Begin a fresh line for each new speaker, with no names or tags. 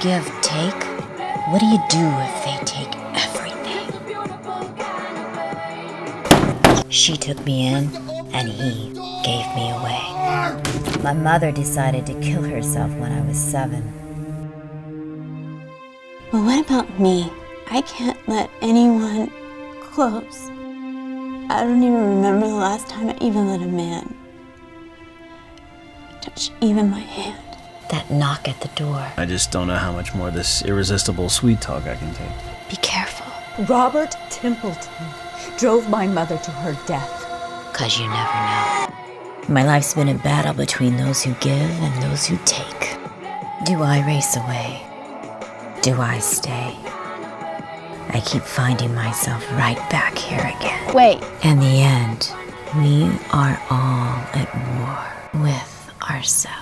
give, take? What do you do if they take everything? She took me in, and he gave me away. My mother decided to kill herself when I was 7.
But what about me? I can't let anyone close. I don't even remember the last time I even let a man touch even my hand.
That knock at the door.
I just don't know how much more of this irresistible sweet talk I can take.
Be careful,
Robert Templeton drove my mother to her death.
'cause you never know. My life's been a battle between those who give and those who take. Do I race away? Do I stay? I keep finding myself right back here again.
Wait.
In the end, we are all at war with ourselves.